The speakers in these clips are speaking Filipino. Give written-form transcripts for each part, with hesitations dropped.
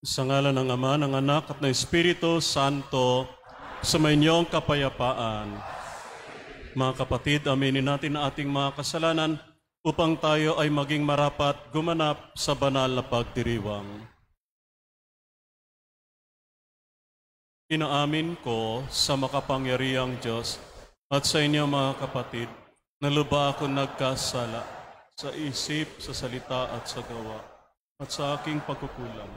Sa ngalan ng Ama, ng Anak, at ng Espiritu Santo, sumainyong kapayapaan. Mga kapatid, aminin natin ang ating mga kasalanan upang tayo ay maging marapat gumanap sa banal na pagdiriwang. Inaamin ko sa makapangyarihang Diyos at sa inyo mga kapatid, na lubha ako nagkasala sa isip, sa salita at sa gawa, at sa aking pagkukulang.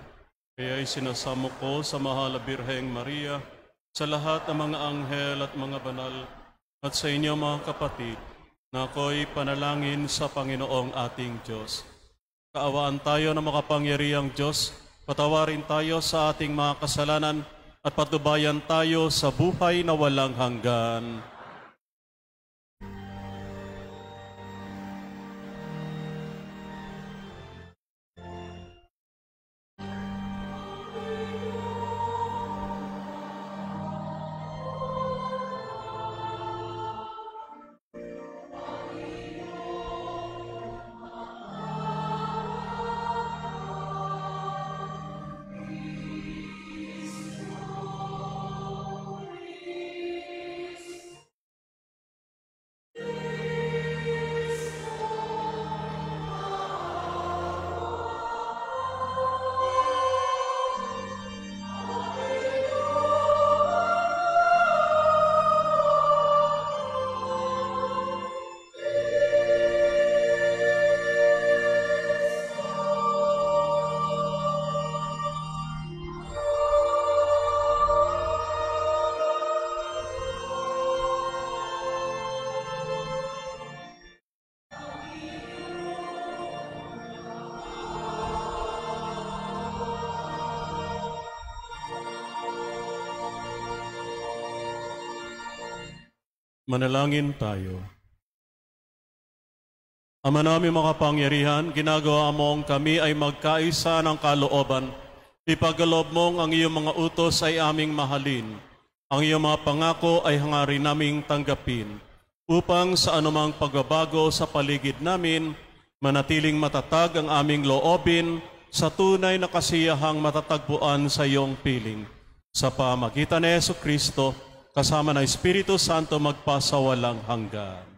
Kaya isinasamo ko sa mahal na Birheng Maria, sa lahat ng mga anghel at mga banal, at sa inyo mga kapatid, na ako'y panalangin sa Panginoong ating Diyos. Kaawaan tayo ng makapangyarihang Diyos, patawarin tayo sa ating mga kasalanan, at patubayan tayo sa buhay na walang hanggan. Manalangin tayo. Ama namin makapangyarihan, ginagawa mong kami ay magkaisa ng kalooban. Ipagkaloob mong ang iyong mga utos ay aming mahalin. Ang iyong mga pangako ay hangarin naming tanggapin. Upang sa anumang pagbabago sa paligid namin, manatiling matatag ang aming loobin sa tunay na kasiyahang matatagpuan sa iyong piling. Sa pamagitan ni Jesucristo, kasama ng Espiritu Santo magpasawalang hanggan.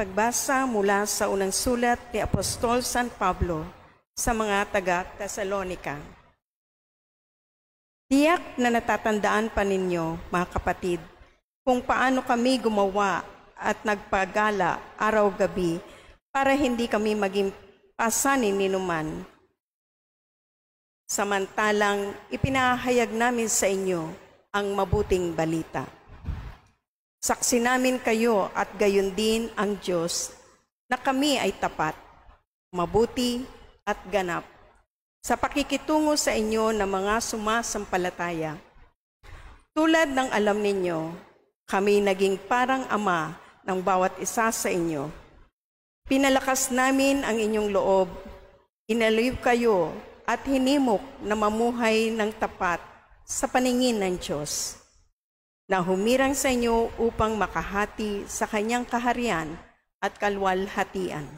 Pagbasa mula sa unang sulat ni Apostol San Pablo sa mga taga-Tesalonica. Tiyak na natatandaan pa ninyo, mga kapatid, kung paano kami gumawa at nagpagala araw-gabi para hindi kami maging pasanin ninuman. Samantalang ipinahayag namin sa inyo ang mabuting balita. Saksi namin kayo at gayon din ang Diyos na kami ay tapat, mabuti at ganap sa pakikitungo sa inyo ng mga sumasampalataya. Tulad ng alam ninyo, kami naging parang ama ng bawat isa sa inyo. Pinalakas namin ang inyong loob, inaliw kayo at hinimok na mamuhay ng tapat sa paningin ng Diyos, na humirang sa inyo upang makahati sa kanyang kaharian at kalwalhatian.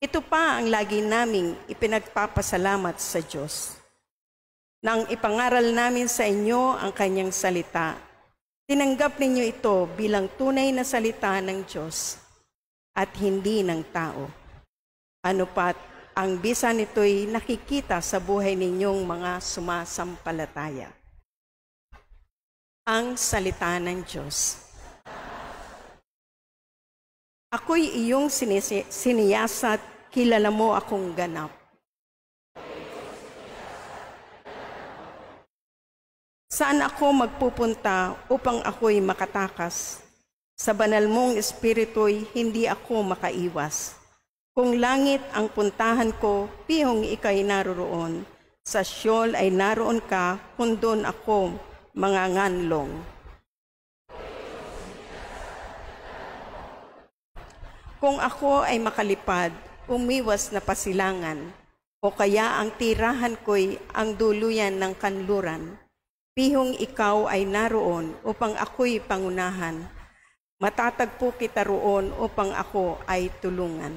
Ito pa ang lagi naming ipinagpapasalamat sa Diyos. Nang ipangaral namin sa inyo ang kanyang salita, tinanggap ninyo ito bilang tunay na salita ng Diyos at hindi ng tao. Ano pat, ang bisa nito'y nakikita sa buhay ninyong mga sumasampalataya. Ang salita ng Diyos. Ako'y iyong siniyasat, kilala mo akong ganap. Saan ako magpupunta upang ako'y makatakas? Sa banal mong espiritu'y hindi ako makaiwas. Kung langit ang puntahan ko, pihong ika'y naroroon. Sa Sheol ay naroon ka, kung doon ako manganganlong. Kung ako ay makalipad, umiwas na pasilangan, o kaya ang tirahan ko'y ang duluyan ng kanluran, pihong ikaw ay naroon upang ako'y pangunahan. Matatagpo kita roon upang ako ay tulungan.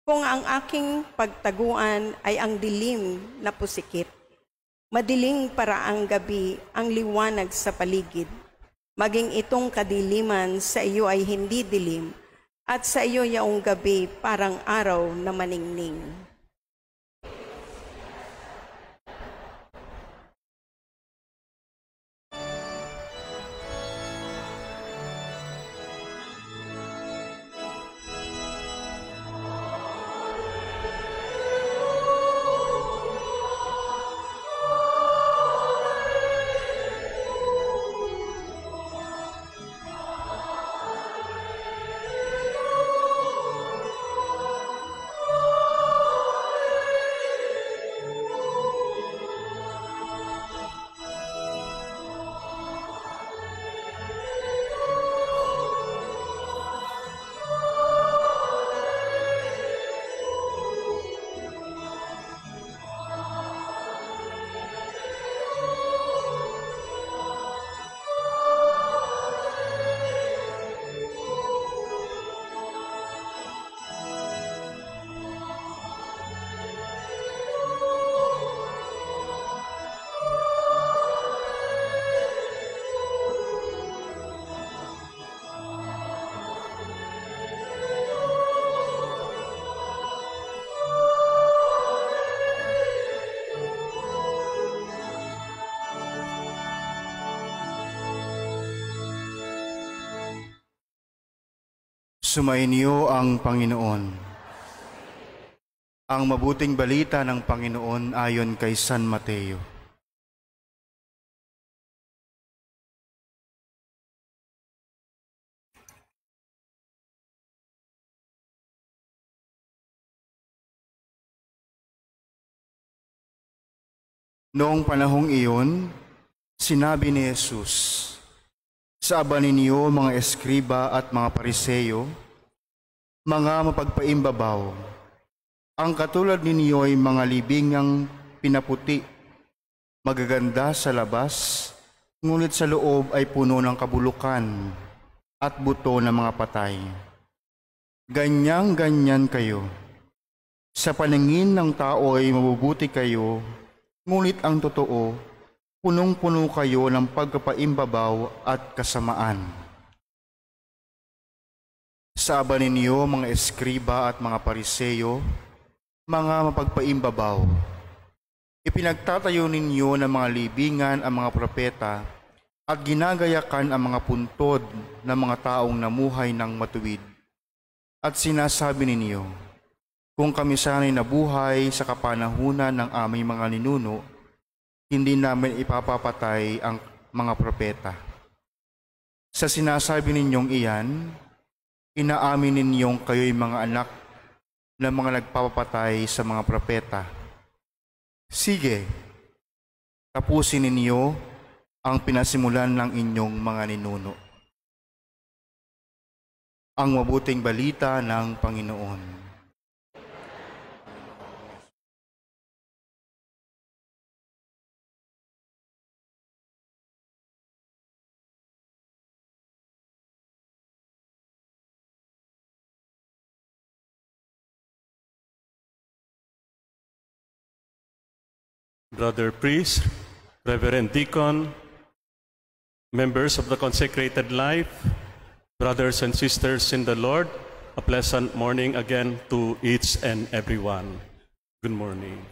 Kung ang aking pagtaguan ay ang dilim na pusikit, madiling para ang gabi ang liwanag sa paligid, maging itong kadiliman sa iyo ay hindi dilim, at sa iyo yaong gabi parang araw na maningning. Sumainyo ang Panginoon. Ang mabuting balita ng Panginoon ayon kay San Mateo. Noong panahong iyon, sinabi ni Jesus, "Sa aba ninyo, mga eskriba at mga pariseyo, mga mapagpaimbabaw, ang katulad ninyo ay mga libingang pinaputi, magaganda sa labas, ngunit sa loob ay puno ng kabulukan at buto ng mga patay. Ganyang-ganyan kayo. Sa paningin ng tao ay mabubuti kayo, ngunit ang totoo, punong-puno kayo ng pagkapaimbabaw at kasamaan. Sa aba ninyo, mga eskriba at mga pariseyo, mga mapagpaimbabaw, ipinagtatayo ninyo ng mga libingan ang mga propeta at ginagayakan ang mga puntod ng mga taong namuhay ng matuwid. At sinasabi ninyo, kung kami sana'y nabuhay sa kapanahunan ng aming mga ninuno, hindi namin ipapapatay ang mga propeta. Sa sinasabi ninyong iyan, inaamin ninyong kayo'y mga anak ng mga nagpapapatay sa mga propeta. Sige, tapusin ninyo ang pinasimulan ng inyong mga ninuno." Ang mabuting balita ng Panginoon. Brother priest, Reverend Deacon, members of the consecrated life, brothers and sisters in the Lord, a pleasant morning again to each and everyone. Good morning.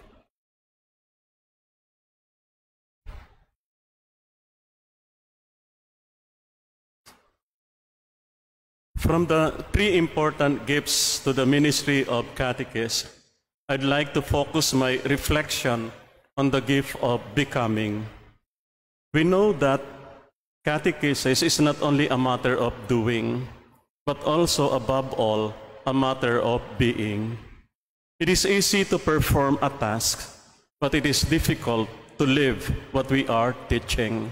From the three important gifts to the ministry of catechist, I'd like to focus my reflection on the gift of becoming. We know that catechesis is not only a matter of doing, but also, above all, a matter of being. It is easy to perform a task, but it is difficult to live what we are teaching.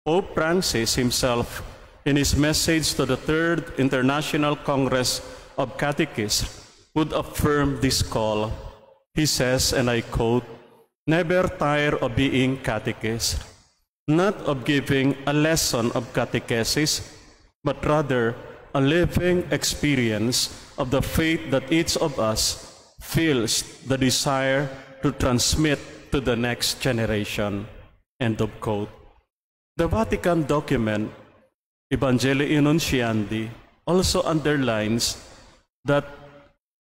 Pope Francis himself, in his message to the Third International Congress of Catechists, would affirm this call. He says, and I quote, "Never tire of being catechist, not of giving a lesson of catechesis, but rather a living experience of the faith that each of us feels the desire to transmit to the next generation." End of quote. The Vatican document, Evangelii Nuntiandi, also underlines that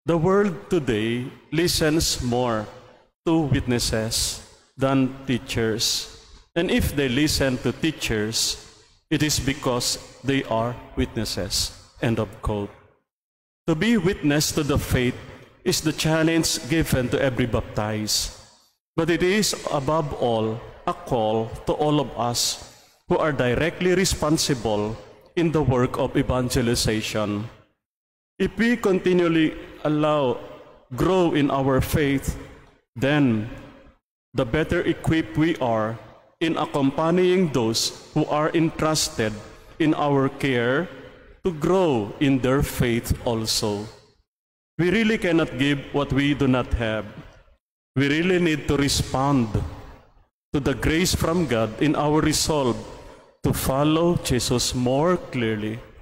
the world today listens more to witnesses than teachers. And if they listen to teachers, it is because they are witnesses. End of quote. To be witness to the faith is the challenge given to every baptized. But it is, above all, a call to all of us who are directly responsible in the work of evangelization. If we continually grow in our faith, then the better equipped we are in accompanying those who are entrusted in our care to grow in their faith also. We really cannot give what we do not have. We really need to respond to the grace from God in our resolve to follow Jesus more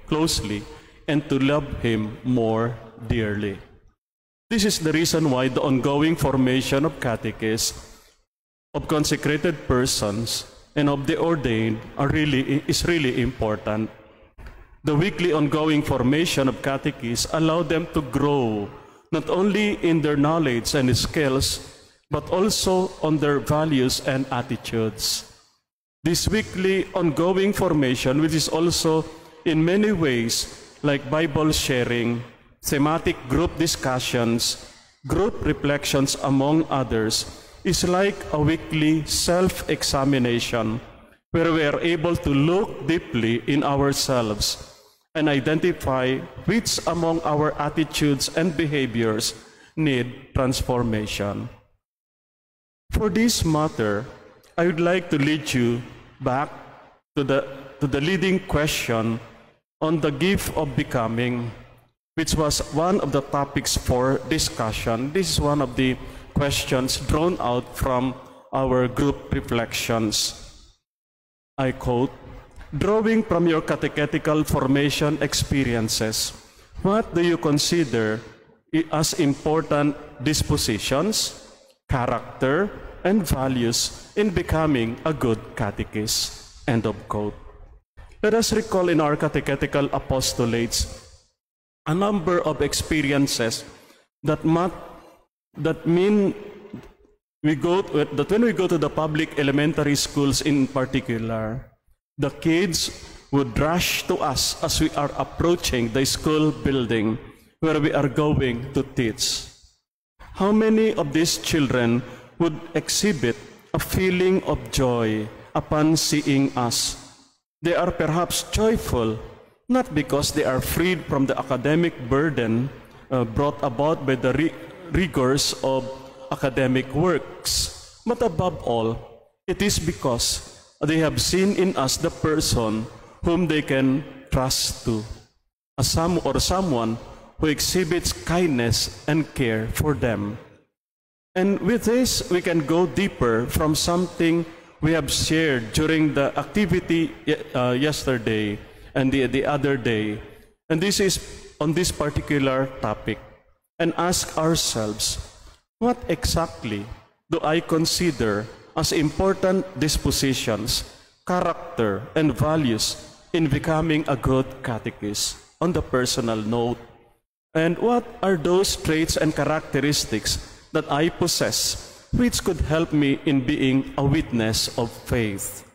closely, and to love Him more dearly. This is the reason why the ongoing formation of catechists, of consecrated persons, and of the ordained is really important. The weekly ongoing formation of catechists allow them to grow not only in their knowledge and skills, but also on their values and attitudes. This weekly ongoing formation, which is also in many ways like Bible sharing, thematic group discussions, group reflections, among others, is like a weekly self-examination where we are able to look deeply in ourselves and identify which among our attitudes and behaviors need transformation. For this matter, I would like to lead you back to the leading question on the gift of becoming, which was one of the topics for discussion. This is one of the questions drawn out from our group reflections. I quote, "Drawing from your catechetical formation experiences, what do you consider as important dispositions, character, and values in becoming a good catechist?" End of quote. Let us recall in our catechetical apostolates a number of experiences that when we go to the public elementary schools in particular, the kids would rush to us as we are approaching the school building where we are going to teach. How many of these children would exhibit a feeling of joy upon seeing us? They are perhaps joyful, not because they are freed from the academic burden brought about by the rigors of academic works, but above all, it is because they have seen in us the person whom they can trust to, someone who exhibits kindness and care for them. And with this, we can go deeper from something we have shared during the activity yesterday and the other day. And this is on this particular topic. And ask ourselves, what exactly do I consider as important dispositions, character, and values in becoming a good catechist on the personal note? And what are those traits and characteristics that I possess which could help me in being a witness of faith?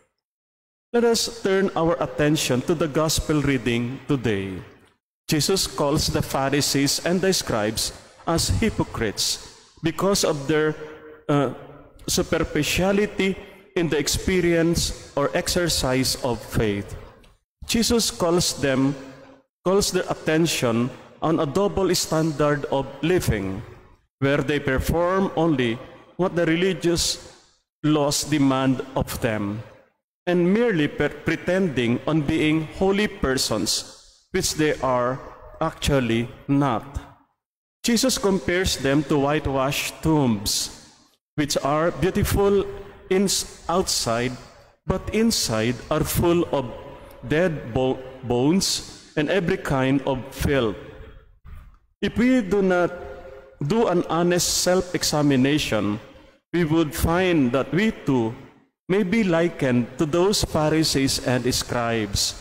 Let us turn our attention to the gospel reading today. Jesus calls the Pharisees and the scribes as hypocrites because of their superficiality in the experience or exercise of faith. Jesus calls their attention on a double standard of living, where they perform only what the religious laws demand of them, and merely pretending on being holy persons, which they are actually not. Jesus compares them to whitewashed tombs, which are beautiful outside, but inside are full of dead bones and every kind of filth. If we do not do an honest self-examination, we would find that we too may be likened to those Pharisees and scribes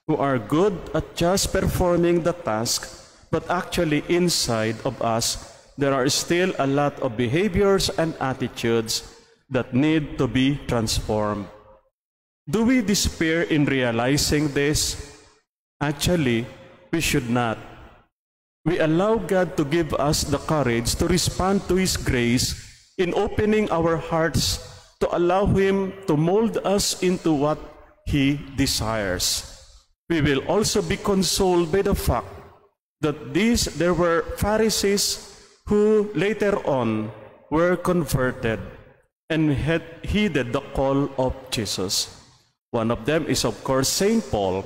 who are good at just performing the task, but actually inside of us there are still a lot of behaviors and attitudes that need to be transformed. Do we despair in realizing this? Actually, we should not. We allow God to give us the courage to respond to His grace in opening our hearts to allow Him to mold us into what He desires. We will also be consoled by the fact that there were Pharisees who later on were converted and had heeded the call of Jesus. One of them is, of course, St. Paul,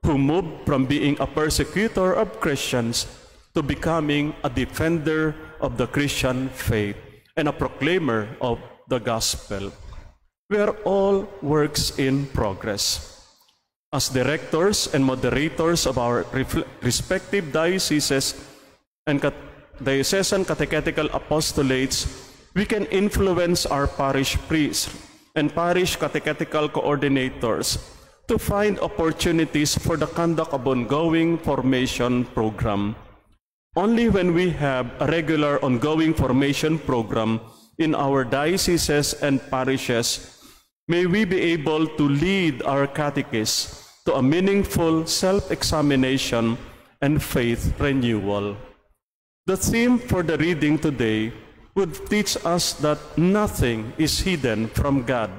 who moved from being a persecutor of Christians to becoming a defender of the Christian faith and a proclaimer of the gospel. We are all works in progress. As directors and moderators of our respective dioceses and diocesan catechetical apostolates, we can influence our parish priests and parish catechetical coordinators to find opportunities for the conduct of ongoing formation program. Only when we have a regular ongoing formation program in our dioceses and parishes may we be able to lead our catechists to a meaningful self-examination and faith renewal. The theme for the reading today would teach us that nothing is hidden from God.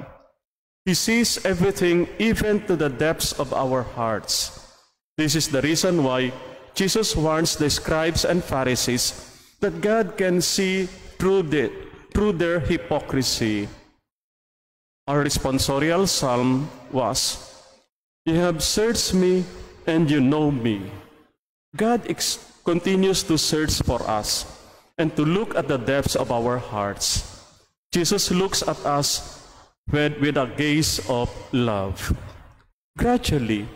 He sees everything, even to the depths of our hearts. This is the reason why Jesus warns the scribes and Pharisees that God can see through their hypocrisy. Our responsorial psalm was, "You have searched me and you know me." God continues to search for us and to look at the depths of our hearts. Jesus looks at us with a gaze of love. Gradually,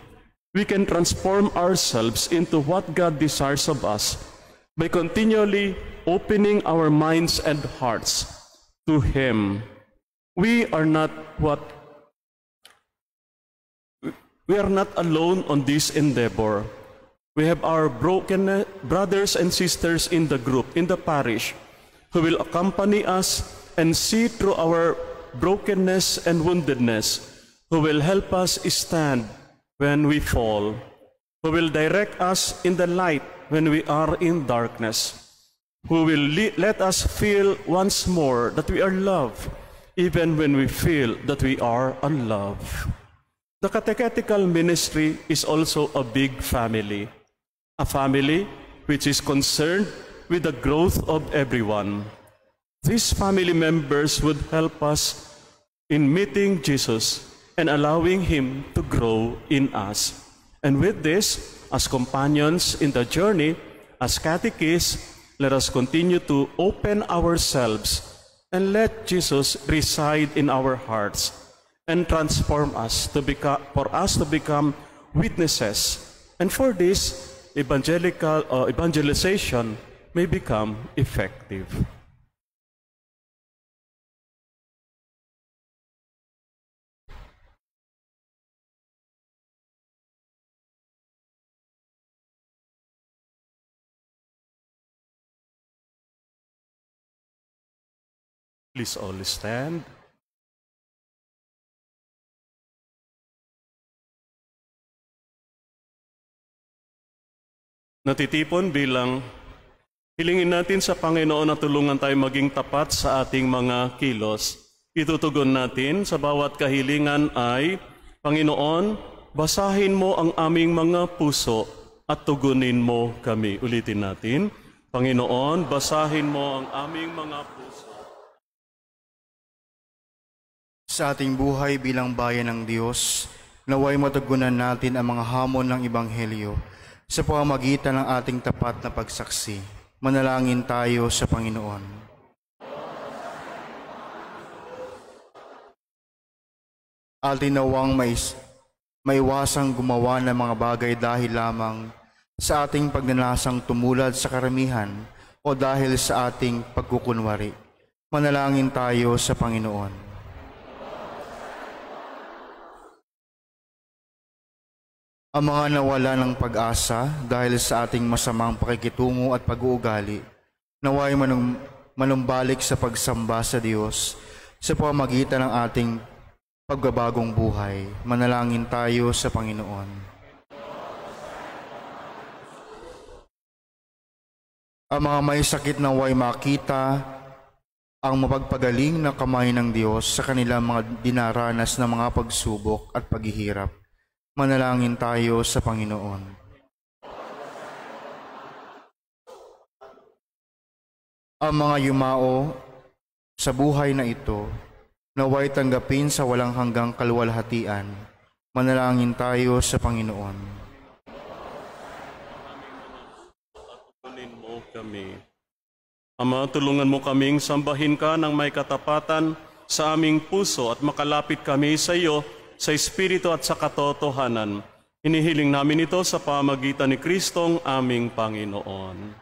we can transform ourselves into what God desires of us by continually opening our minds and hearts to Him. We are not alone on this endeavor. We have our broken brothers and sisters in the group, in the parish, who will accompany us and see through our brokenness and woundedness, who will help us stand when we fall, who will direct us in the light when we are in darkness, who will let us feel once more that we are loved, even when we feel that we are unloved. The catechetical ministry is also a big family, a family which is concerned with the growth of everyone. These family members would help us in meeting Jesus and allowing Him to grow in us. And with this, as companions in the journey, as catechists, let us continue to open ourselves and let Jesus reside in our hearts and transform us for us to become witnesses. And for this, evangelization may become effective. Please all stand. Natitipon bilang Hilingin natin sa Panginoon na tulungan tayo maging tapat sa ating mga kilos. Itutugon natin sa bawat kahilingan ay, Panginoon, basahin mo ang aming mga puso at tugunin mo kami. Ulitin natin, Panginoon, basahin mo ang aming mga puso. Sa ating buhay bilang bayan ng Diyos, naway matugunan natin ang mga hamon ng Ebanghelyo sa pamamagitan ng ating tapat na pagsaksi. Manalangin tayo sa Panginoon. Atin nawang maiwasang gumawa ng mga bagay dahil lamang sa ating pagnanasang tumulad sa karamihan o dahil sa ating pagkukunwari. Manalangin tayo sa Panginoon. Ang mga nawala ng pag-asa dahil sa ating masamang pakikitungo at pag-uugali, naway manumbalik sa pagsamba sa Diyos sa pamamagitan ng ating pagbabagong buhay. Manalangin tayo sa Panginoon. Ang mga may sakit naway makita ang mapagpagaling na kamay ng Diyos sa kanilang mga dinaranas na mga pagsubok at paghihirap. Manalangin tayo sa Panginoon. Ang mga yumao sa buhay na ito, naway tanggapin sa walang hanggang kaluwalhatian. Manalangin tayo sa Panginoon. Tugunin mo kami. Ama, tulungan mo kaming sambahin ka ng may katapatan sa aming puso at makalapit kami sa iyo sa Espiritu at sa katotohanan. Hinihiling namin ito sa pamagitan ni Kristong aming Panginoon.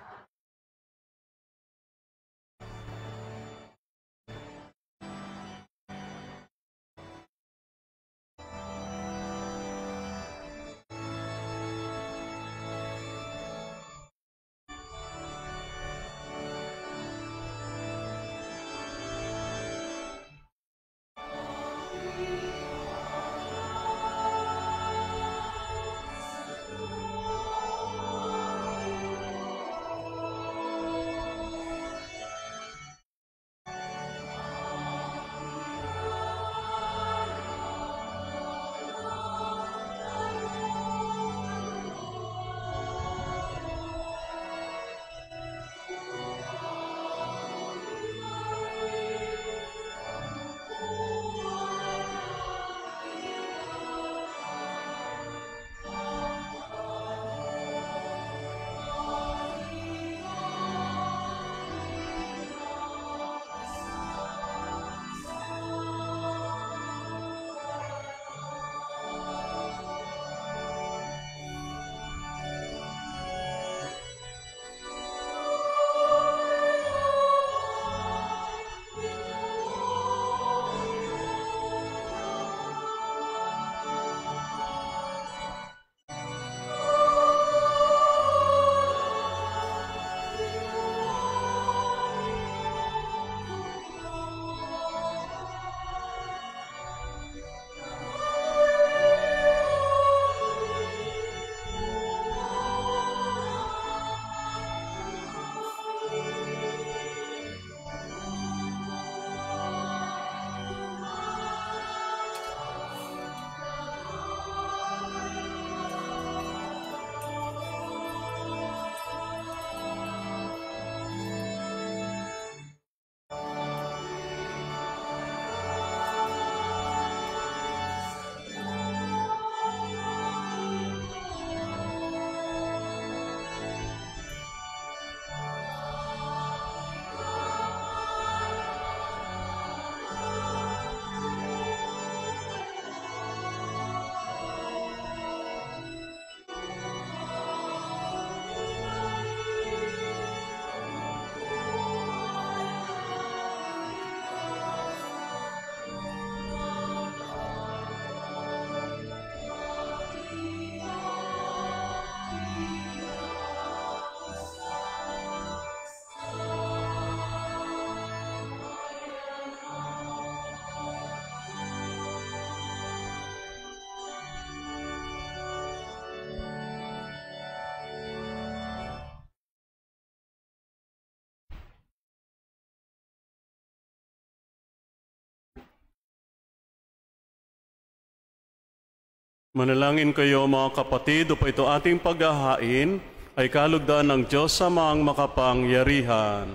Manalangin kayo mga kapatid, upang ito ating paghahain ay kalugdan ng Diyos Amang makapangyarihan.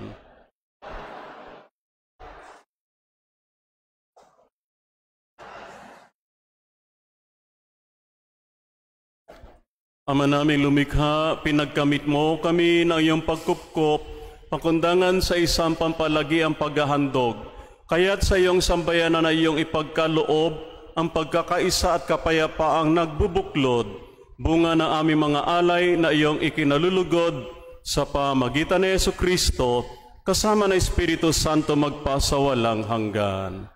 Ama naming lumikha, pinagkamit mo kami ng iyong pagkupkop, pakundangan sa isang pampalagi ang paghahandog. Kaya't sa iyong sambayanan na iyong ipagkaloob, ang pagkakaisa at kapayapaang nagbubuklod, bunga ng aming mga alay na iyong ikinalulugod sa pamagitan ni Jesucristo, kasama ng Espiritu Santo magpasawalang hanggan.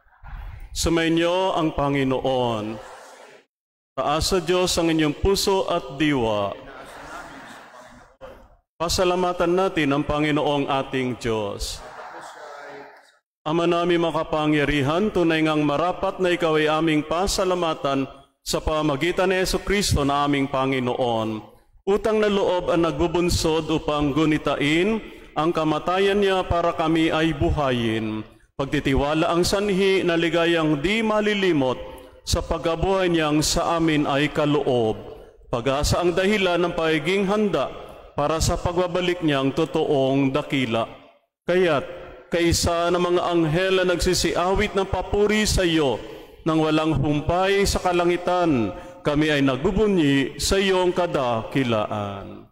Sumainyo ang Panginoon. Taas sa Diyos ang inyong puso at diwa. Pasalamatan natin ang Panginoong ating Diyos. Ama namin makapangyarihan, tunay ngang marapat na ikaw ay aming pasalamatan sa pamagitan ni Jesucristo na aming Panginoon. Utang na loob ang nagbubunsod upang gunitain ang kamatayan niya para kami ay buhayin. Pagtitiwala ang sanhi na ligayang di malilimot sa pagkabuhay niyang sa amin ay kaloob. Pag-asa ang dahilan ng pagiging handa para sa pagbabalik niyang totoong dakila. Kaya't kaisa ng mga anghel na nagsisiawit ng papuri sa iyo, nang walang humpay sa kalangitan, kami ay nagbubunyi sa iyong kadakilaan.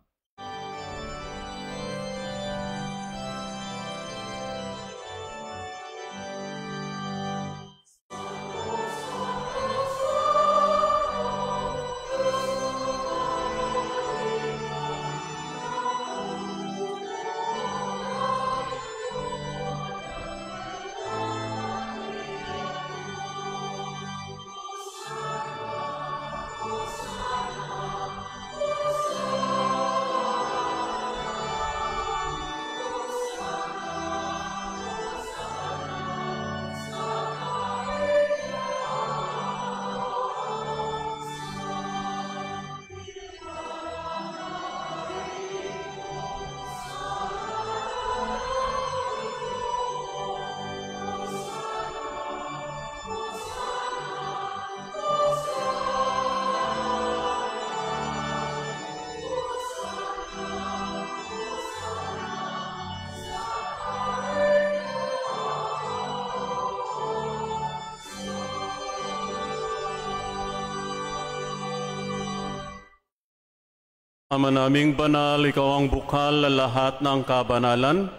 Ama naming banal, ikaw ang bukal na lahat ng kabanalan,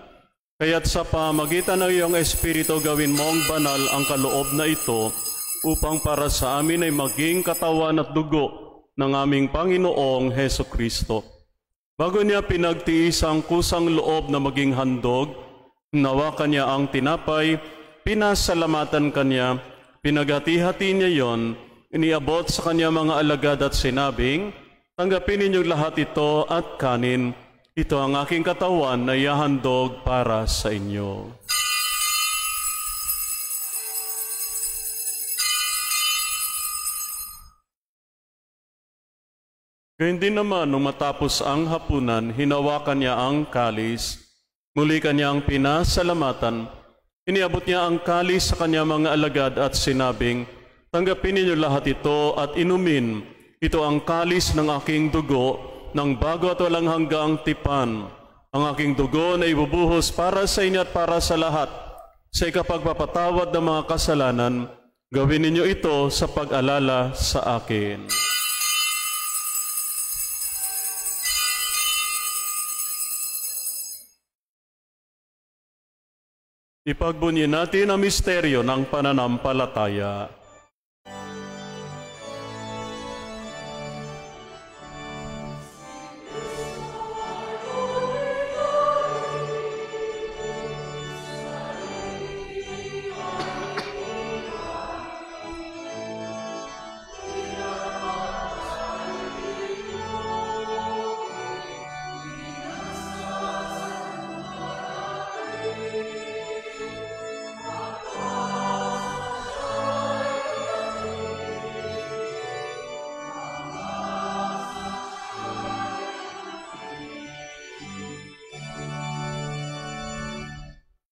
kaya't sa pamagitan ng iyong Espiritu gawin mo ang banal ang kaloob na ito, upang para sa amin ay maging katawan at dugo ng aming Panginoong Hesukristo. Bago niya pinagtiis ang kusang loob na maging handog, nawa kanya ang tinapay, pinasalamatan kanya, pinaghati-hati niya yon, iniabot sa kanya mga alagad at sinabing, tanggapin ninyong lahat ito at kanin. Ito ang aking katawan na ihahandog para sa inyo. Gayun din naman, nung matapos ang hapunan, hinawakan niya ang kalis. Muli kanyang pinasalamatan. Iniabot niya ang kalis sa kanya mga alagad at sinabing, tanggapin ninyo lahat ito at inumin. Ito ang kalis ng aking dugo, ng bago at walang hanggang tipan. Ang aking dugo na ibubuhos para sa inyo at para sa lahat. Sa ikapagpapatawad ng mga kasalanan, gawin ninyo ito sa pag-alala sa akin. Ipagbunyi natin ang misteryo ng pananampalataya.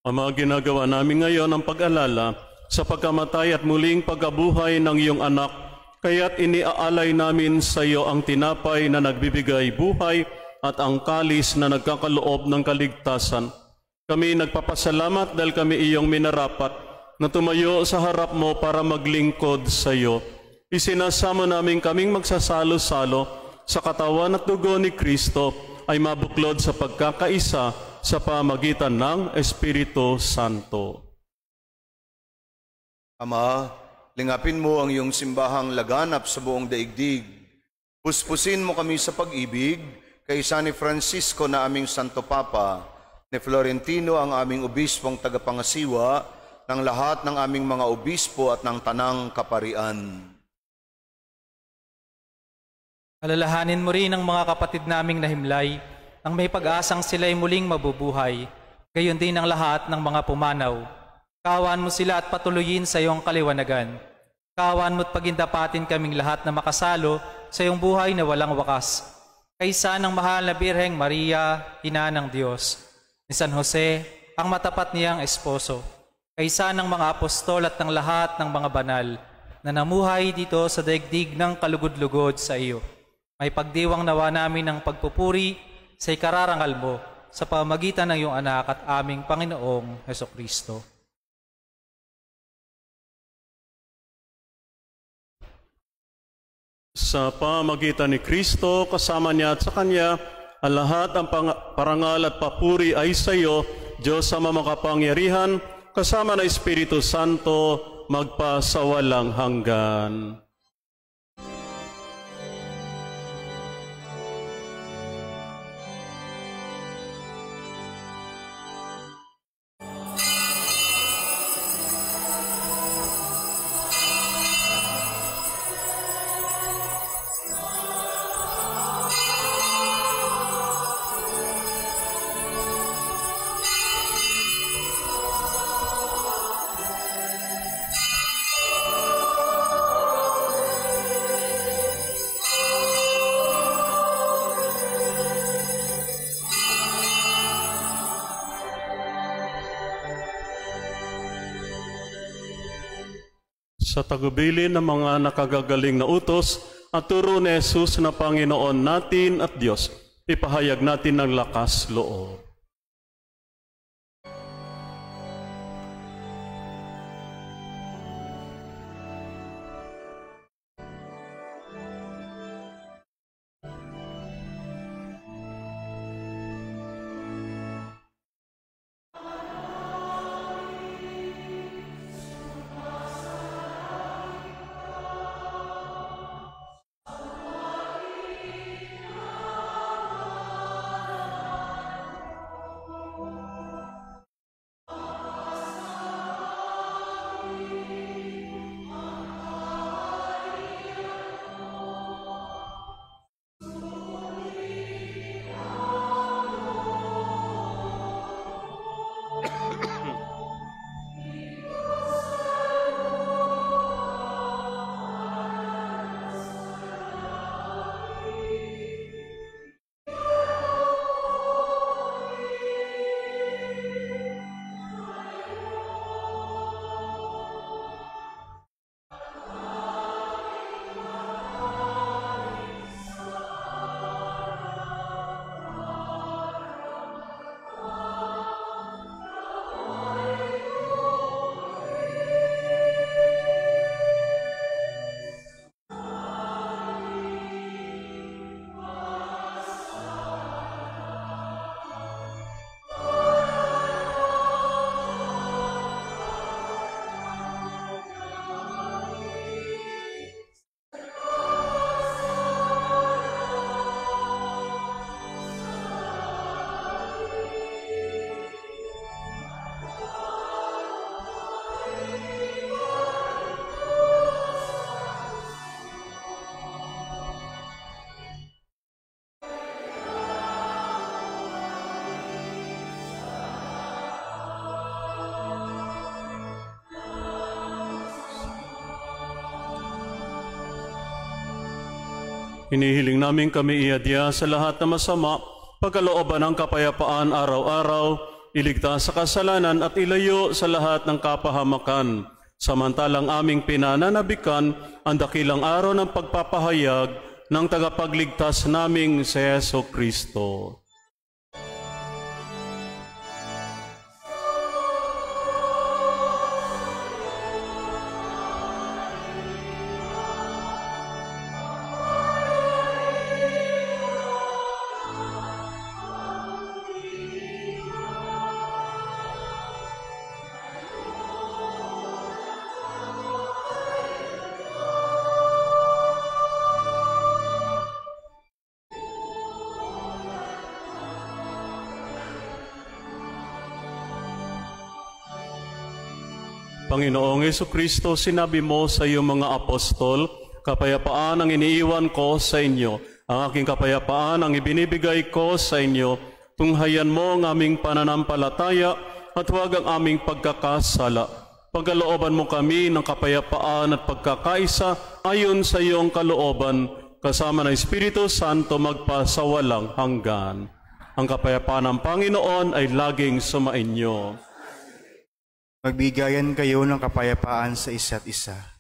Ang mga ginagawa namin ngayon ang pag-alala sa pagkamatay at muling pagkabuhay ng iyong anak, Kaya't iniaalay namin sa iyo ang tinapay na nagbibigay buhay at ang kalis na nagkakaloob ng kaligtasan. Kami nagpapasalamat dahil kami iyong minarapat na tumayo sa harap mo para maglingkod sa iyo. Isinasamo namin kaming magsasalo-salo sa katawan at dugo ni Kristo ay mabuklod sa pagkakaisa sa pamagitan ng Espiritu Santo. Ama, lingapin mo ang iyong simbahang laganap sa buong daigdig. Puspusin mo kami sa pag-ibig kay San Francisco na aming Santo Papa, ni Florentino ang aming obispong tagapangasiwa, ng lahat ng aming mga obispo at ng tanang kaparian. Alalahanin mo rin ang mga kapatid naming nahimlay, ang may pag-asang sila'y muling mabubuhay, gayon din ang lahat ng mga pumanaw. Kawan mo sila at patuloyin sa iyong kaliwanagan. Kawan mo't pagindapatin kaming lahat na makasalo sa iyong buhay na walang wakas. Kaysa ng mahal na Birheng Maria, Ina ng Diyos, ni San Jose, ang matapat niyang esposo, kaysa ng mga apostol at ng lahat ng mga banal na namuhay dito sa daigdig ng kalugod-lugod sa iyo. May pagdiwang nawa namin ng pagpupuri sa ikararangal mo sa pamagitan ng iyong anak at aming Panginoong Hesukristo. Sa pamagitan ni Kristo, kasama niya at sa Kanya, ang lahat ang parangal at papuri ay sa iyo, Diyos Ama makapangyarihan, kasama ng Espiritu Santo, magpasawalang hanggan. Sa tagubilin ng mga nakagagaling na utos at turo ni Jesus na Panginoon natin at Diyos, ipahayag natin ng lakas loob. Hinihiling namin kami iadya sa lahat na masama, pagkalooban ng kapayapaan araw-araw, iligtas sa kasalanan at ilayo sa lahat ng kapahamakan. samantalang aming pinananabikan ang dakilang araw ng pagpapahayag ng tagapagligtas naming si Yesu Kristo. Panginoong Jesucristo, sinabi mo sa iyong mga apostol, kapayapaan ang iniiwan ko sa inyo. Ang aking kapayapaan ang ibinibigay ko sa inyo. Tunghayan mo ang aming pananampalataya at huwag ang aming pagkakasala. Pagkalooban mo kami ng kapayapaan at pagkakaisa ayon sa iyong kalooban, kasama ng Espiritu Santo magpasawalang hanggan. Ang kapayapaan ng Panginoon ay laging sumainyo. Magbigayan kayo ng kapayapaan sa isa't isa.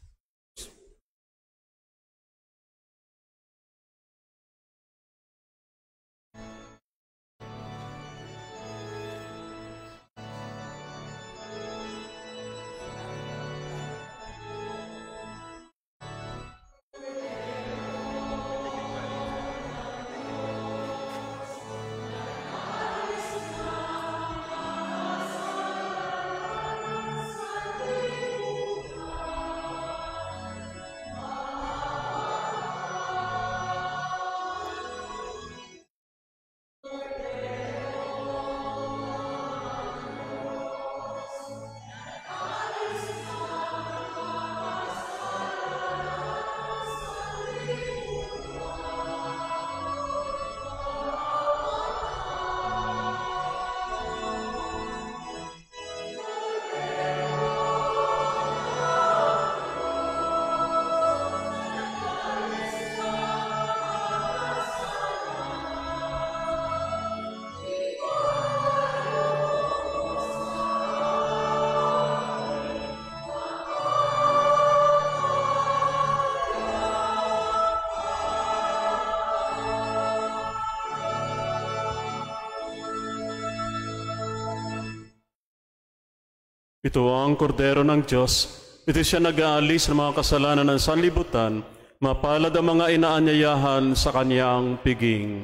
Ito ang kordero ng Diyos. Ito siya nag-aalis ng mga kasalanan ng sanlibutan. Mapalad ang mga inaanyayahan sa kanyang piging.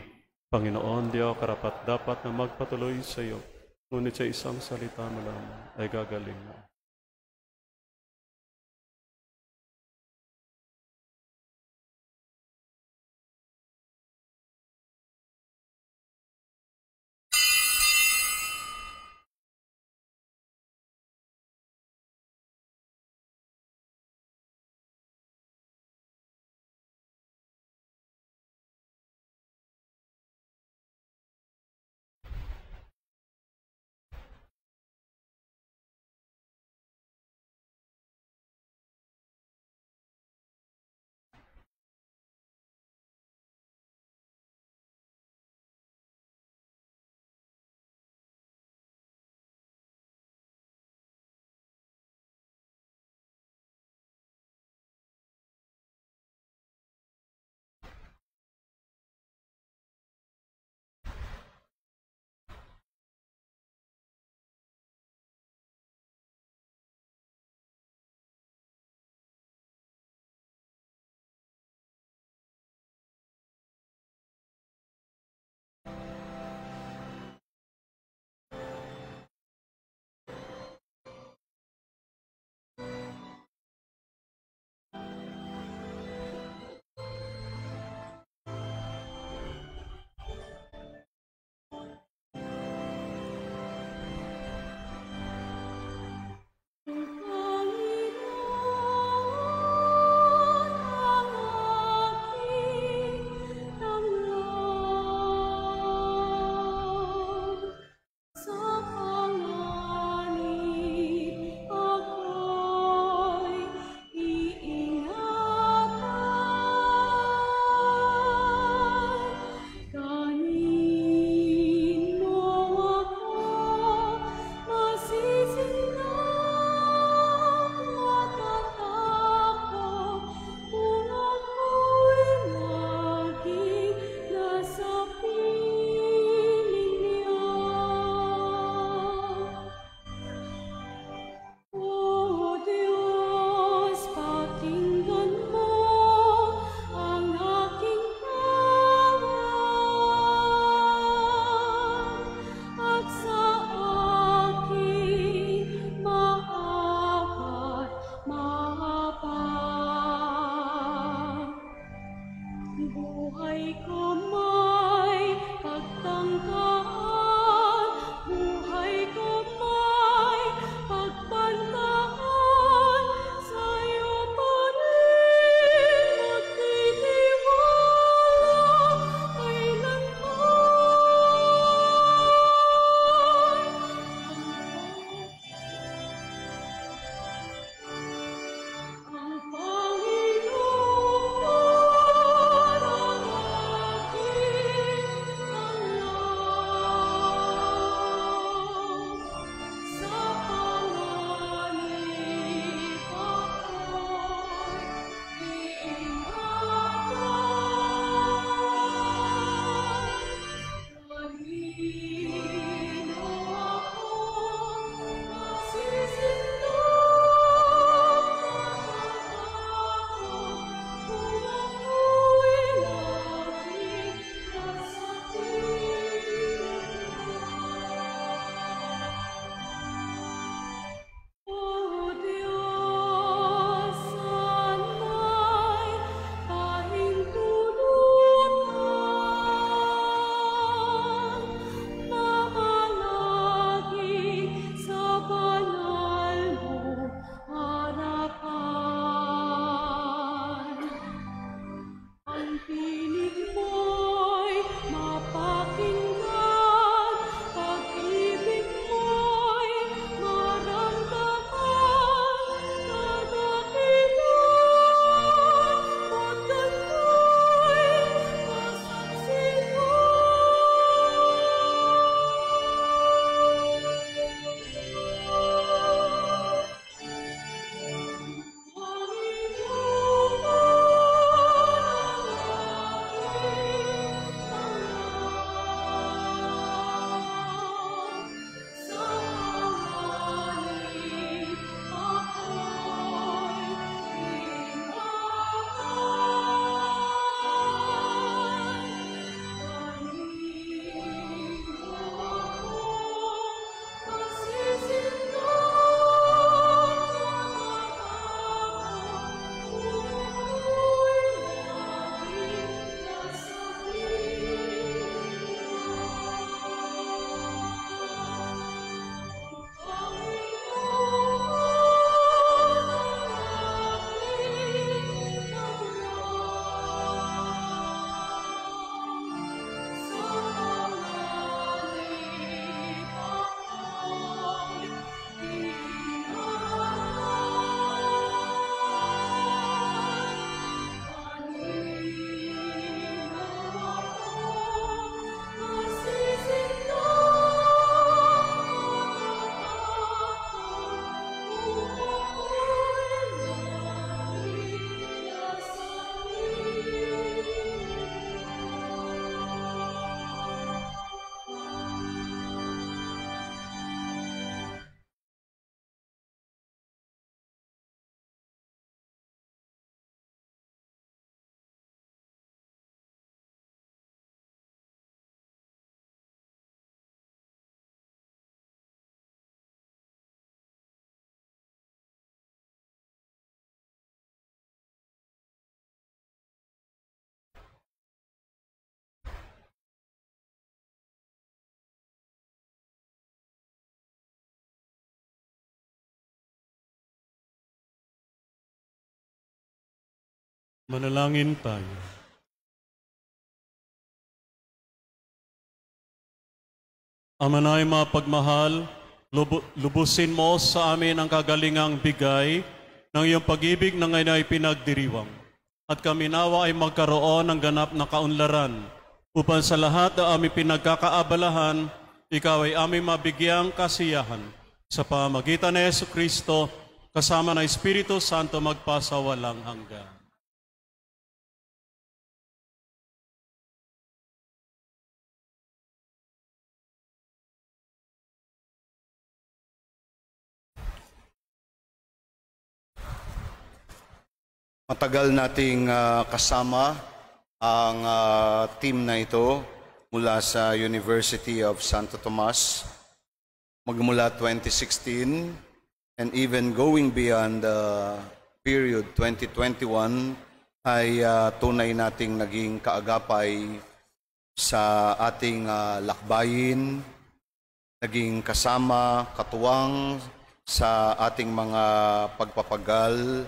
Panginoon, di ako karapat-dapat na magpatuloy sa iyo. Ngunit sa isang salita mo lamang ay gagaling na. Manalangin tayo. Ama na mapagmahal, lubusin mo sa amin ang kagalingang bigay ng iyong pag-ibig na ngayon ay pinagdiriwang. At kami nawa ay magkaroon ng ganap na kaunlaran upang sa lahat na aming pinagkakaabalahan, ikaw ay aming mabigyang kasiyahan. Sa pamagitan ni Jesucristo, kasama ng Espiritu Santo magpasawalang hanggan. Matagal nating kasama ang team na ito mula sa University of Santo Tomas magmula 2016 and even going beyond the period 2021 ay tunay nating naging kaagapay sa ating lakbayin, naging kasama, katuwang sa ating mga pagpapagal.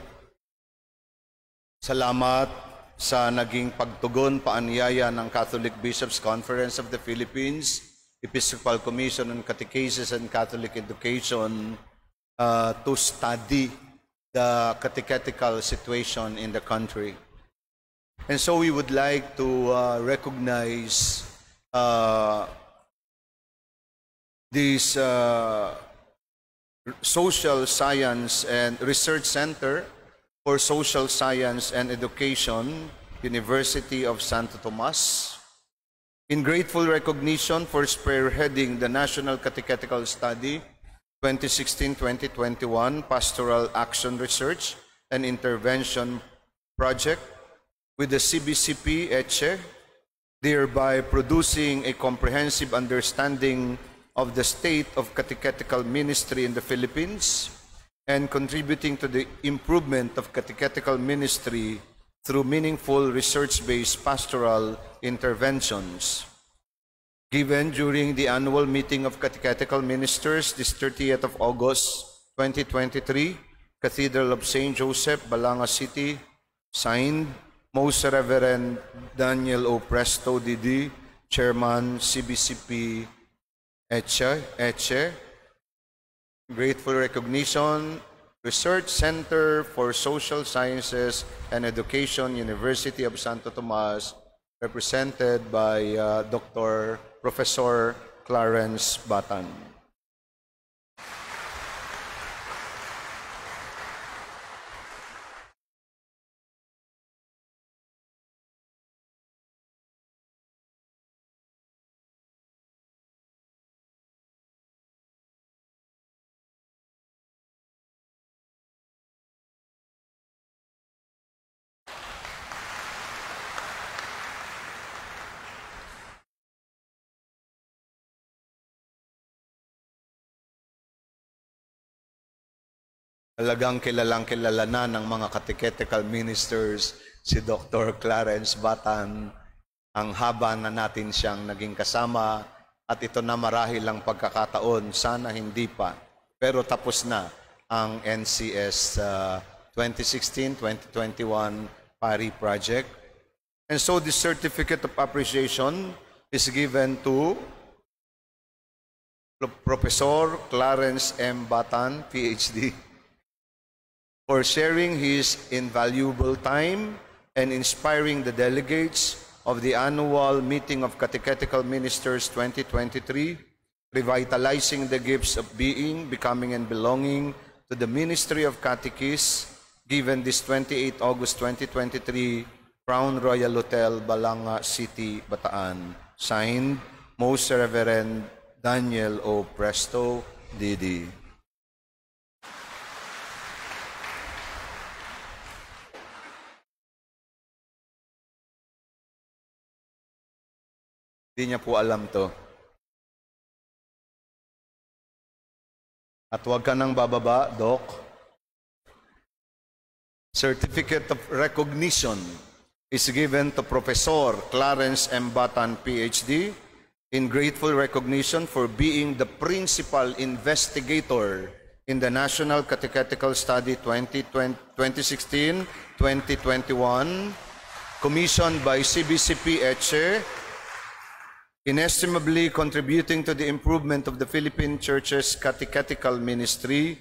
Salamat sa naging pagtugon paanyaya ng Catholic Bishops' Conference of the Philippines, Episcopal Commission on Catechesis and Catholic Education to study the catechetical situation in the country. And so we would like to recognize this Social Science and Research Center for Social Science and Education, University of Santo Tomas, in grateful recognition for spearheading the National Catechetical Study 2016-2021 Pastoral Action Research and Intervention Project with the CBCP ECHE, thereby producing a comprehensive understanding of the state of catechetical ministry in the Philippines and contributing to the improvement of catechetical ministry through meaningful research-based pastoral interventions. Given during the annual meeting of catechetical ministers this 30th of August 2023, Cathedral of St. Joseph, Balanga City, signed Most Reverend Daniel O. Presto, D.D., Chairman, CBCP, ECHE, grateful recognition, Research Center for Social Sciences and Education, University of Santo Tomas, represented by Dr. Professor Clarence Batan. Talagang kilalang kilala na ng mga catechetical ministers si Dr. Clarence Batan. Ang haba na natin siyang naging kasama at ito na marahil ang pagkakataon, sana hindi pa. Pero tapos na ang NCS 2016-2021 PARI Project. And so the Certificate of Appreciation is given to Professor Clarence M. Batan, PhD, for sharing his invaluable time and inspiring the delegates of the annual meeting of Catechetical Ministers 2023, revitalizing the gifts of being, becoming, and belonging to the Ministry of Catechists, given this 28 August 2023, Crown Royal Hotel, Balanga City, Bataan. Signed, Most Reverend Daniel O. Presto, D.D. Hindi niya po alam to. At huwag ka nang bababa, Doc. Certificate of Recognition is given to Professor Clarence M. Batan, PhD, in grateful recognition for being the principal investigator in the National Catechetical Study 2016-2021, commissioned by CBCP ECHE, inestimably contributing to the improvement of the Philippine Church's catechetical ministry,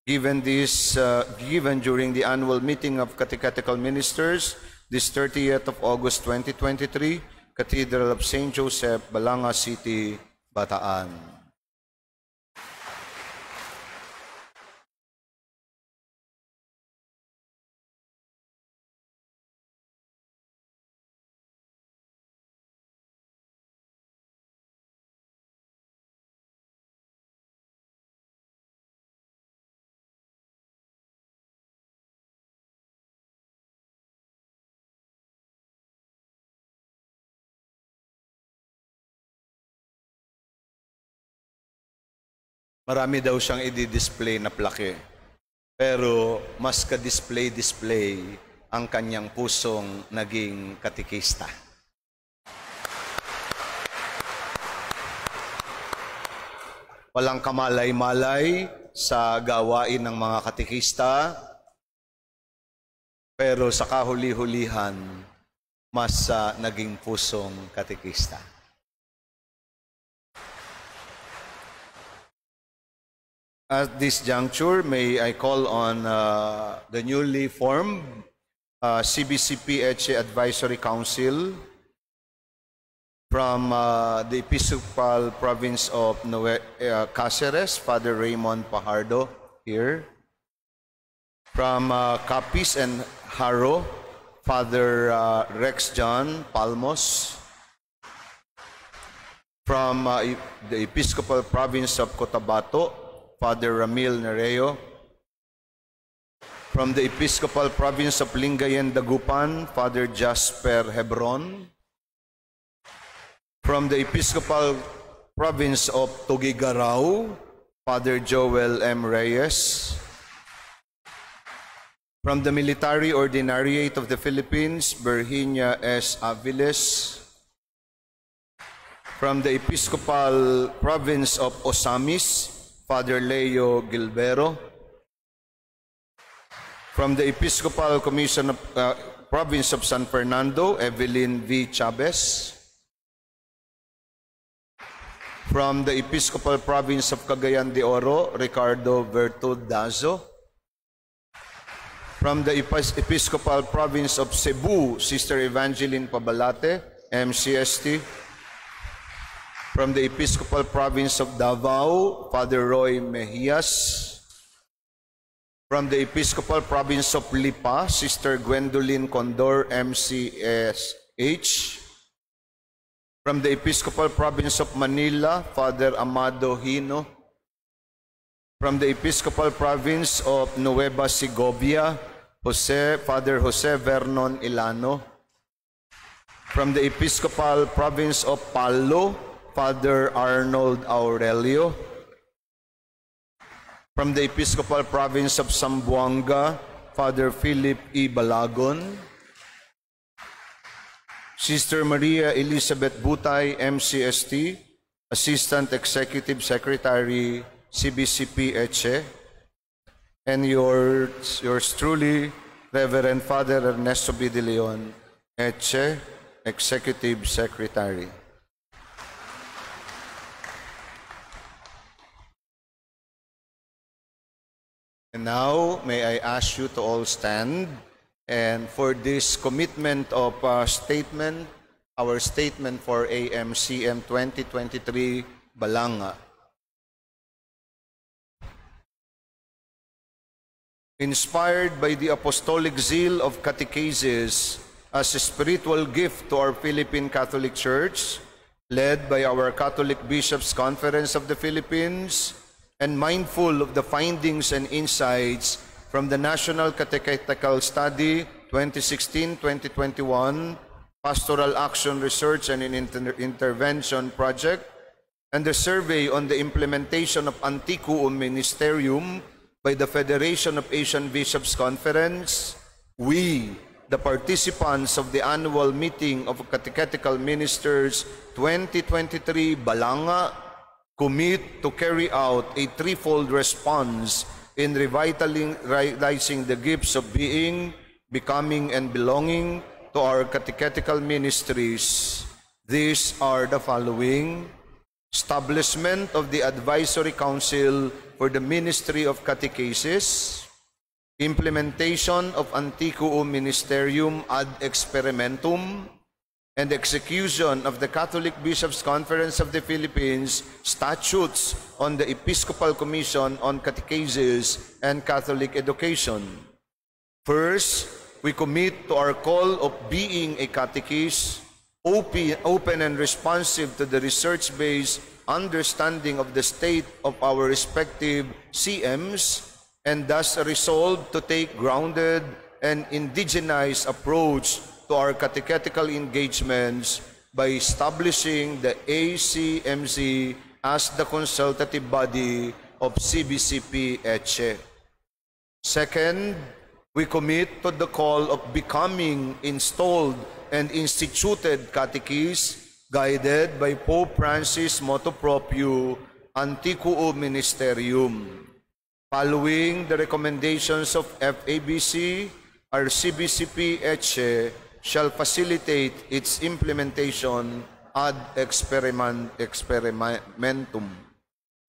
given during the annual meeting of catechetical ministers this 30th of August 2023, Cathedral of St. Joseph, Balanga City, Bataan. Marami daw siyang i-display na plaque. Pero mas ka-display ang kanyang pusong naging katikista. Walang kamalay-malay sa gawain ng mga katikista, pero sa kahuli-hulihan, mas naging pusong katikista. At this juncture, may I call on the newly formed CBCP Etche Advisory Council from the Episcopal Province of Cáceres, Father Raymond Pajardo here. From Capiz and Haro, Father Rex John Palmos. From the Episcopal Province of Cotabato, Father Ramil Nereo. From the Episcopal Province of Lingayen Dagupan, Father Jasper Hebron. From the Episcopal Province of Tuguegarao, Father Joel M. Reyes. From the Military Ordinariate of the Philippines, Virginia S. Aviles. From the Episcopal Province of Osamis, Father Leo Gilbero. From the Episcopal Commission of Province of San Fernando, Evelyn V. Chavez. From the Episcopal Province of Cagayan de Oro, Ricardo Vertud Dazo. From the Episcopal Province of Cebu, Sister Evangeline Pabalate, MCST. From the Episcopal Province of Davao, Father Roy Mejias. From the Episcopal Province of Lipa, Sister Gwendolyn Condor, MCSH. From the Episcopal Province of Manila, Father Amado Hino. From the Episcopal Province of Nueva Segovia, Father Jose Vernon Ilano. From the Episcopal Province of Palo, Father Arnold Aurelio. From the Episcopal Province of Zamboanga, Father Philip E. Balagon. Sister Maria Elizabeth Butay, MCST, Assistant Executive Secretary, CBCP Etche, and yours truly, Reverend Father Ernesto B. De Leon, Etche, Executive Secretary. And now, may I ask you to all stand. And for this commitment of statement, our statement for AMCM 2023 Balanga. Inspired by the apostolic zeal of catechesis as a spiritual gift to our Philippine Catholic Church, led by our Catholic Bishops' Conference of the Philippines, and mindful of the findings and insights from the National Catechetical Study 2016-2021, Pastoral Action Research and Intervention Project, and the survey on the implementation of Antiquum Ministerium by the Federation of Asian Bishops' Conference, we, the participants of the annual meeting of Catechetical Ministers 2023 Balanga, commit to carry out a threefold response in revitalizing the gifts of being, becoming, and belonging to our catechetical ministries. These are the following: establishment of the Advisory Council for the Ministry of Catechesis, implementation of Antiquum Ministerium ad experimentum, and execution of the Catholic Bishops' Conference of the Philippines statutes on the Episcopal Commission on Catechesis and Catholic Education. First, we commit to our call of being a catechist, open and responsive to the research-based understanding of the state of our respective CMs, and thus resolved to take grounded and indigenized approach to our catechetical engagements by establishing the ACMZ as the consultative body of CBCP Etche. Second, We commit to the call of becoming installed and instituted catechists guided by Pope Francis' motto proprio, Antiquo Ministerium. Following the recommendations of FABC, our CBCP ECHE shall facilitate its implementation ad experimentum.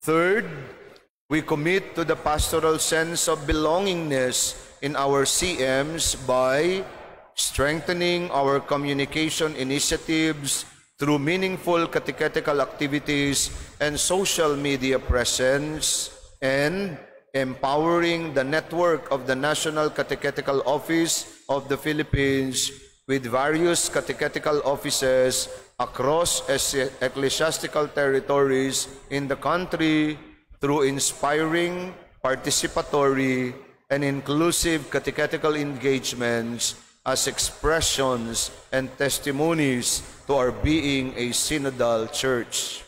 Third, we commit to the pastoral sense of belongingness in our CMs by strengthening our communication initiatives through meaningful catechetical activities and social media presence, and empowering the network of the National Catechetical Office of the Philippines with various catechetical offices across ecclesiastical territories in the country through inspiring, participatory, and inclusive catechetical engagements as expressions and testimonies to our being a synodal church.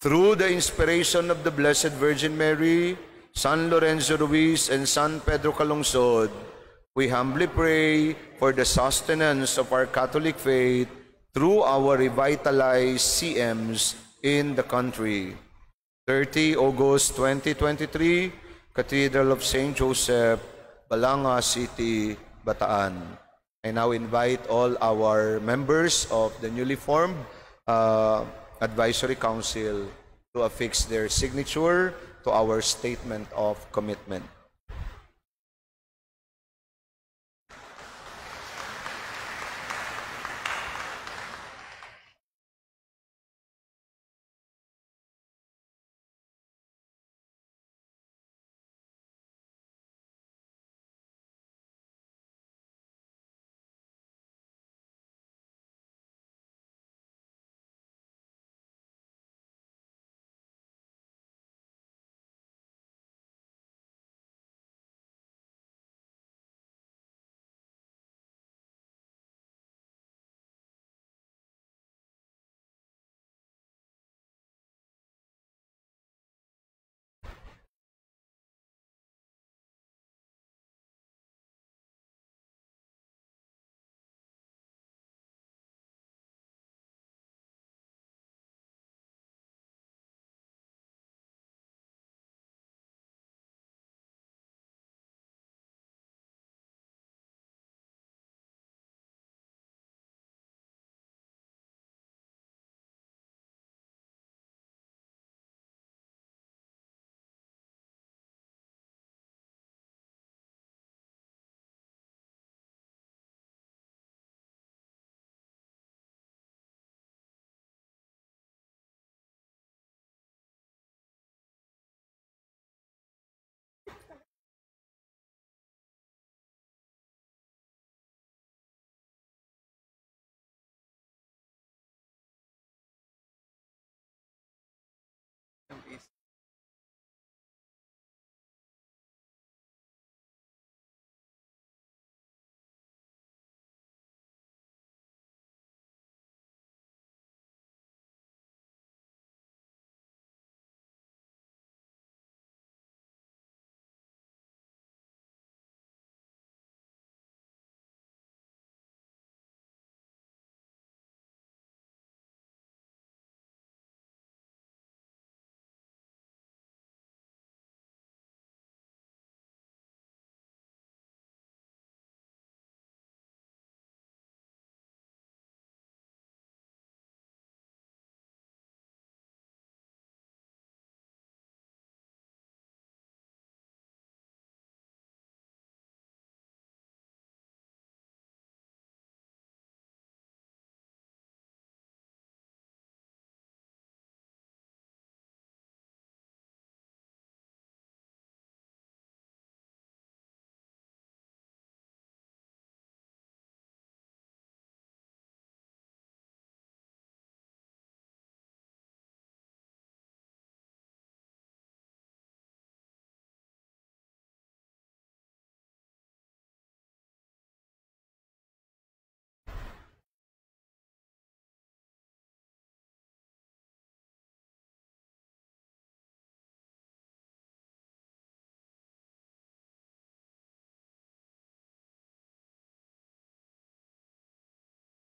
Through the inspiration of the Blessed Virgin Mary, San Lorenzo Ruiz, and San Pedro Calungsod, we humbly pray for the sustenance of our Catholic faith through our revitalized CMs in the country. 30 August 2023, Cathedral of St. Joseph, Balanga City, Bataan. I now invite all our members of the newly formed Advisory Council to affix their signature to our statement of commitment.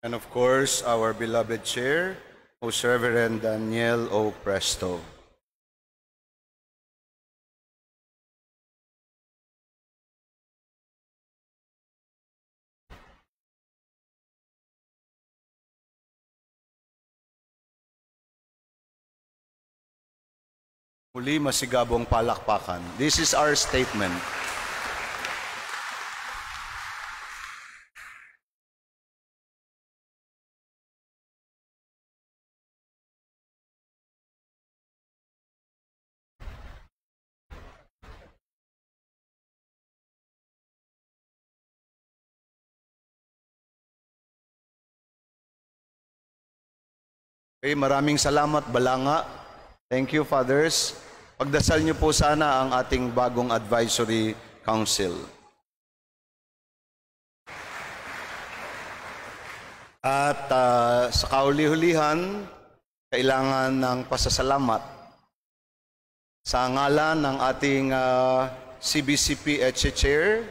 And of course, our beloved chair, Most Reverend Daniel O. Presto. Muli masigabong palakpakan. This is our statement. Okay, maraming salamat, Balanga. Thank you, Fathers. Pagdasal niyo po sana ang ating bagong advisory council. At sa kauli-hulihan, kailangan ng pasasalamat sa ngalan ng ating CBCP Chair.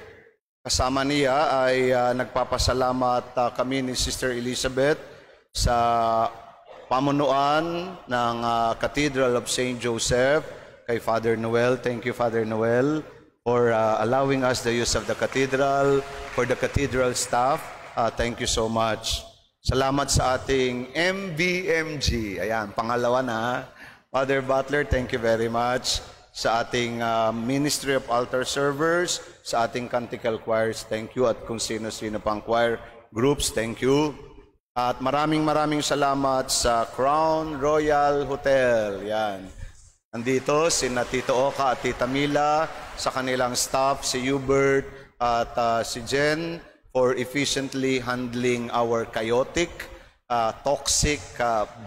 Kasama niya ay nagpapasalamat kami ni Sister Elizabeth sa pamunuan ng Cathedral of St. Joseph kay Father Noel. Thank you, Father Noel, for allowing us the use of the cathedral, for the cathedral staff. Thank you so much. Salamat sa ating MVMG. Ayan, pangalawa na. Father Butler, thank you very much. Sa ating Ministry of Altar Servers, sa ating canticle choirs, thank you. At kung sino-sino pang choir groups, thank you. At maraming salamat sa Crown Royal Hotel. Yan. Nandito si Tito Oka at Tita Mila, sa kanilang staff, si Hubert at si Jen, for efficiently handling our chaotic, toxic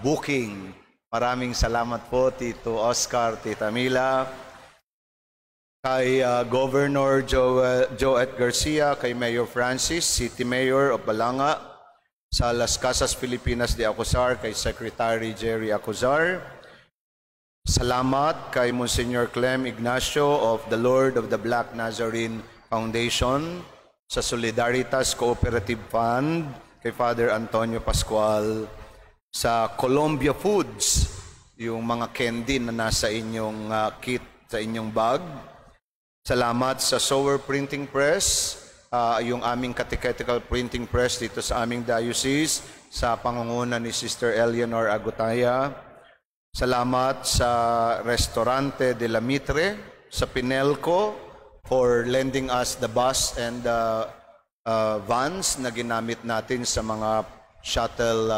booking. Maraming salamat po, Tito Oscar, Tita Mila. Kay Governor Joet Garcia, kay Mayor Francis, City Mayor of Balanga, sa Las Casas Filipinas de Acuzar, kay Secretary Jerry Acuzar. Salamat kay Monsignor Clem Ignacio of the Lord of the Black Nazarene Foundation, sa Solidaritas Cooperative Fund, kay Father Antonio Pascual, sa Colombia Foods, yung mga candy na nasa inyong kit, sa inyong bag. Salamat sa Sower Printing Press, yung aming catechetical printing press dito sa aming diocese, sa pangunguna ni Sister Eleanor Agutaya. Salamat sa Restaurante de la Mitre, sa Pinelco, for lending us the bus and vans na ginamit natin sa mga shuttle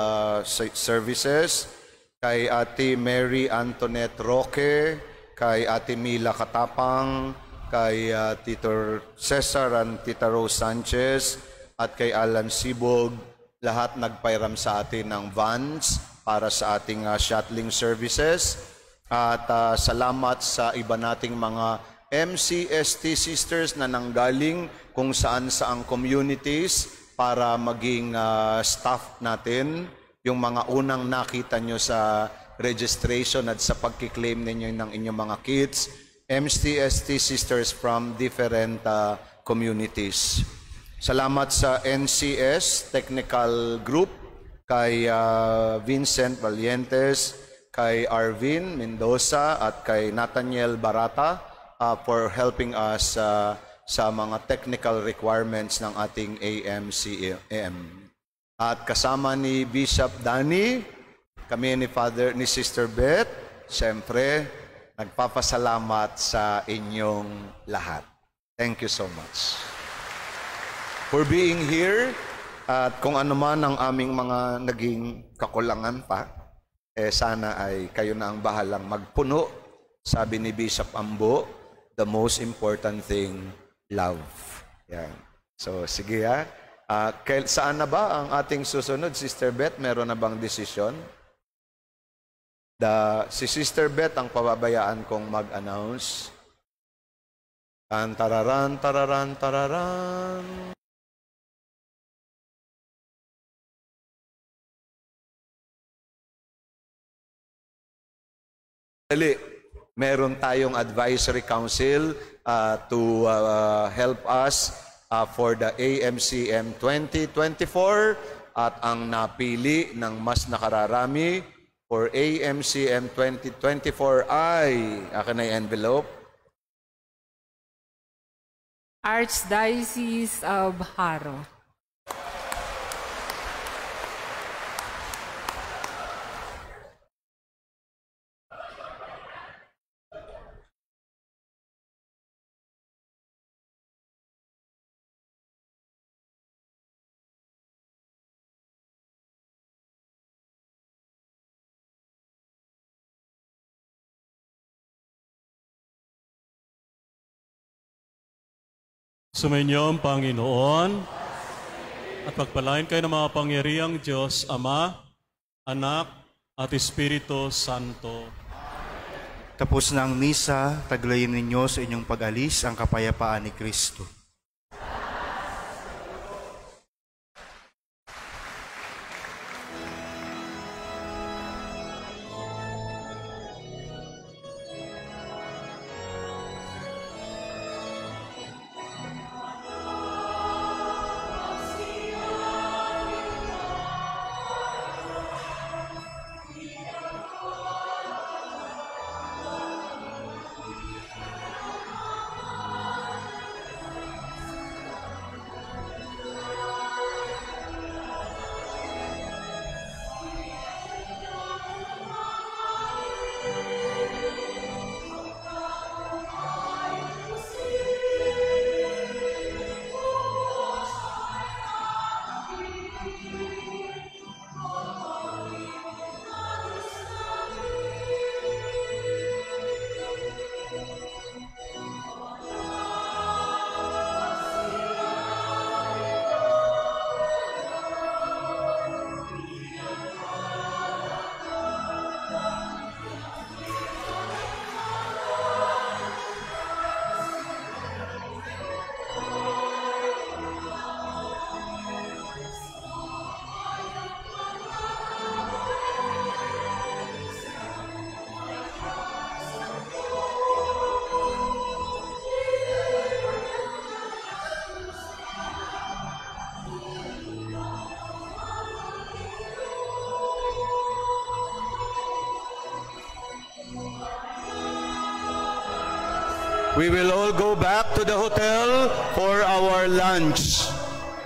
services. Kay Ate Mary Antoinette Roque, kay Ate Mila Katapang, kay Tito Cesar and Tita Rose Sanchez, at kay Alan Sibog, lahat nagpairam sa atin ng vans para sa ating shuttling services. At salamat sa iba nating mga MCST sisters na nanggaling kung saan-saang communities para maging staff natin. Yung mga unang nakita nyo sa registration at sa pagkiklaim ninyo ng inyong mga kits, MCST sisters from different communities. Salamat sa NCS Technical Group, kay Vincent Valientes, kay Arvin Mendoza, at kay Nathaniel Barata for helping us sa mga technical requirements ng ating AMCM. At kasama ni Bishop Danny, kami ni Sister Beth, siyempre, nagpapasalamat sa inyong lahat. Thank you so much for being here. At kung ano man ang aming mga naging kakulangan pa, sana ay kayo na ang bahalang magpuno. Sabi ni Bishop Ambo, the most important thing, love. Yan. So, sige ha. Saan na ba ang ating susunod, Sister Beth? Meron na bang desisyon? Si Sister Beth ang pababayaan kong mag-announce. Tararan, tararan, tararan. Dali, meron tayong advisory council to help us for the AMCM 2024. at ang napili ng mas nakararami for AMCM 2024 ay, akin na yung envelope, Archdiocese of Haro. Sumainyo ang Panginoon at pagpalain kayo ng mga pangyarihang Diyos, Ama, Anak, at Espiritu Santo. Tapos na ang misa, taglayin ninyo sa inyong pag-alis ang kapayapaan ni Kristo. We will all go back to the hotel for our lunch.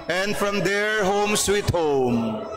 And from there, home sweet home.